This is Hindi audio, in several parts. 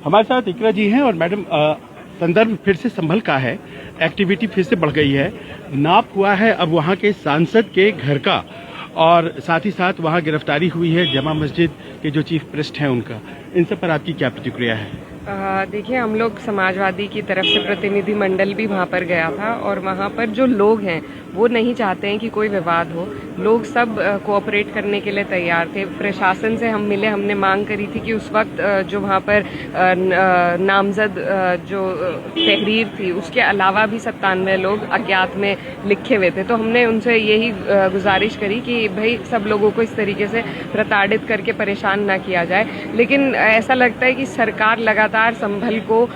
हमारे साथ इकरा जी हैं और मैडम संदर्भ फिर से संभल का है, एक्टिविटी फिर से बढ़ गई है। नाप हुआ है अब वहाँ के सांसद के घर का और साथ ही साथ वहाँ गिरफ्तारी हुई है जमा मस्जिद के जो चीफ प्रेस्ट हैं उनका। इन सब पर आपकी क्या प्रतिक्रिया है? देखिए, हम लोग समाजवादी की तरफ से प्रतिनिधि मंडल भी वहाँ पर गया था और वहाँ पर जो लोग हैं वो नहीं चाहते हैं कि कोई विवाद हो। लोग सब कोऑपरेट करने के लिए तैयार थे। प्रशासन से हम मिले, हमने मांग करी थी कि उस वक्त जो वहाँ पर नामजद जो तहरीर थी उसके अलावा भी 97 लोग अज्ञात में लिखे हुए थे। तो हमने उनसे यही गुजारिश करी कि भाई सब लोगों को इस तरीके से प्रताड़ित करके परेशान ना किया जाए। लेकिन ऐसा लगता है कि सरकार लगातार संभल को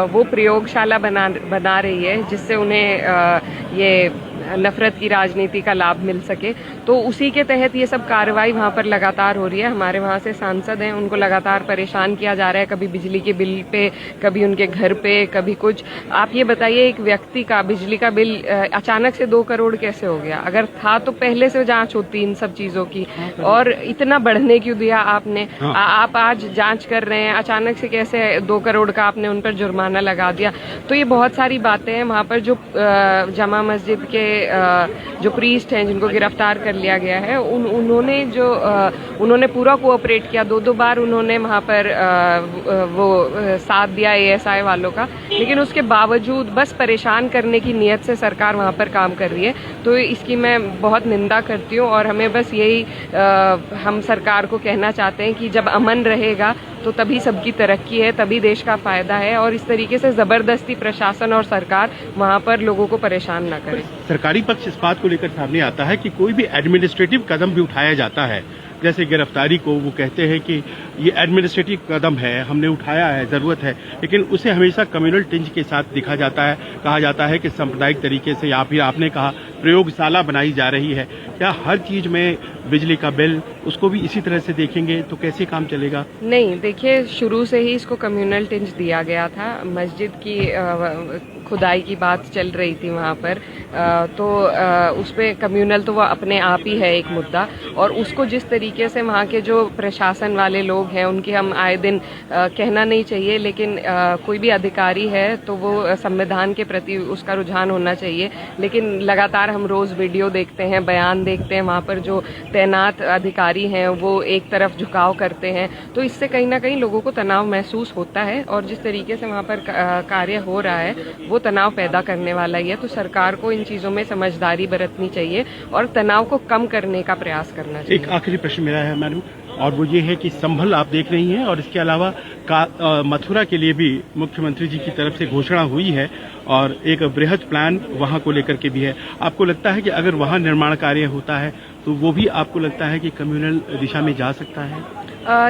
वो प्रयोगशाला बना रही है जिससे उन्हें ये नफरत की राजनीति का लाभ मिल सके। तो उसी के तहत ये सब कार्रवाई वहाँ पर लगातार हो रही है। हमारे वहाँ से सांसद हैं, उनको लगातार परेशान किया जा रहा है, कभी बिजली के बिल पे, कभी उनके घर पे, कभी कुछ। आप ये बताइए, एक व्यक्ति का बिजली का बिल अचानक से 2 करोड़ कैसे हो गया? अगर था तो पहले से जांच होती इन सब चीजों की, और इतना बढ़ने क्यों दिया आपने? आप आज जांच कर रहे हैं, अचानक से कैसे 2 करोड़ का आपने उन पर जुर्माना लगा दिया? तो ये बहुत सारी बातें हैं। वहाँ पर जो जमा मस्जिद के जो प्रीस्ट हैं जिनको गिरफ्तार कर लिया गया है, उन्होंने पूरा कोऑपरेट किया। 2 बार उन्होंने वहाँ पर वो साथ दिया ASI वालों का, लेकिन उसके बावजूद बस परेशान करने की नीयत से सरकार वहाँ पर काम कर रही है। तो इसकी मैं बहुत निंदा करती हूँ और हमें बस यही हम सरकार को कहना चाहते हैं कि जब अमन रहेगा तो तभी सबकी तरक्की है, तभी देश का फायदा है, और इस तरीके से जबरदस्ती प्रशासन और सरकार वहाँ पर लोगों को परेशान न करे। सरकारी पक्ष इस बात को लेकर सामने आता है कि कोई भी एडमिनिस्ट्रेटिव कदम भी उठाया जाता है, जैसे गिरफ्तारी को, वो कहते हैं कि ये एडमिनिस्ट्रेटिव कदम है, हमने उठाया है, जरूरत है, लेकिन उसे हमेशा कम्युनल टिंज के साथ दिखा जाता है। कहा जाता है कि सांप्रदायिक तरीके से, या फिर आपने कहा प्रयोगशाला बनाई जा रही है। क्या हर चीज में बिजली का बिल उसको भी इसी तरह से देखेंगे तो कैसे काम चलेगा? नहीं, देखिए, शुरू से ही इसको कम्युनल टिंज दिया गया था। मस्जिद की खुदाई की बात चल रही थी वहाँ पर, तो उस पर कम्युनल तो वो अपने आप ही है एक मुद्दा, और उसको जिस तरीके से वहाँ के जो प्रशासन वाले लोग हैं उनके हम आए दिन कहना नहीं चाहिए, लेकिन कोई भी अधिकारी है तो वो संविधान के प्रति उसका रुझान होना चाहिए। लेकिन लगातार हम रोज वीडियो देखते हैं, बयान देखते हैं, वहाँ पर जो तैनात अधिकारी हैं वो एक तरफ झुकाव करते हैं, तो इससे कहीं ना कहीं लोगों को तनाव महसूस होता है, और जिस तरीके से वहाँ पर कार्य हो रहा है वो तनाव पैदा करने वाला ही है। तो सरकार को इन चीजों में समझदारी बरतनी चाहिए और तनाव को कम करने का प्रयास करना चाहिए। एक आखिरी प्रश्न मेरा है मैडम, और वो ये है कि संभल आप देख रही हैं और इसके अलावा मथुरा के लिए भी मुख्यमंत्री जी की तरफ से घोषणा हुई है और एक बृहद प्लान वहां को लेकर के भी है। आपको लगता है कि अगर वहां निर्माण कार्य होता है तो वो भी आपको लगता है कि कम्युनल दिशा में जा सकता है?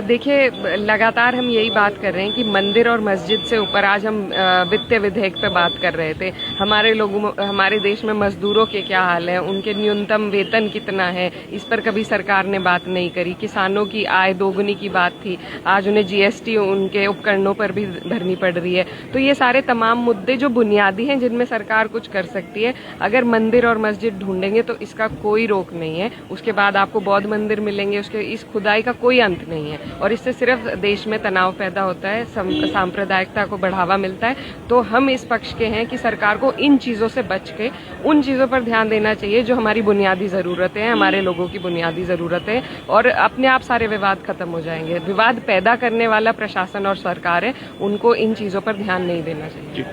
देखिए, लगातार हम यही बात कर रहे हैं कि मंदिर और मस्जिद से ऊपर आज हम वित्तीय विधेयक पे बात कर रहे थे। हमारे देश में मजदूरों के क्या हाल है, उनके न्यूनतम वेतन कितना है, इस पर कभी सरकार ने बात नहीं करी। किसानों की आय दोगुनी की बात थी, आज उन्हें GST उनके उपकरणों पर भी भरनी पड़ रही है। तो ये सारे तमाम मुद्दे जो बुनियादी हैं जिनमें सरकार कुछ कर सकती है, अगर मंदिर और मस्जिद ढूंढेंगे तो इसका कोई रोक नहीं है। उसके बाद आपको बौद्ध मंदिर मिलेंगे, उसके इस खुदाई का कोई अंत नहीं है, और इससे सिर्फ देश में तनाव पैदा होता है, सांप्रदायिकता को बढ़ावा मिलता है। तो हम इस पक्ष के हैं कि सरकार को इन चीजों से बच के उन चीजों पर ध्यान देना चाहिए जो हमारी बुनियादी जरूरतें हैं, हमारे लोगों की बुनियादी जरूरतें, और अपने आप सारे विवाद खत्म हो जाएंगे। विवाद पैदा करने वाला प्रशासन और सरकार है, उनको इन चीजों पर ध्यान नहीं देना चाहिए।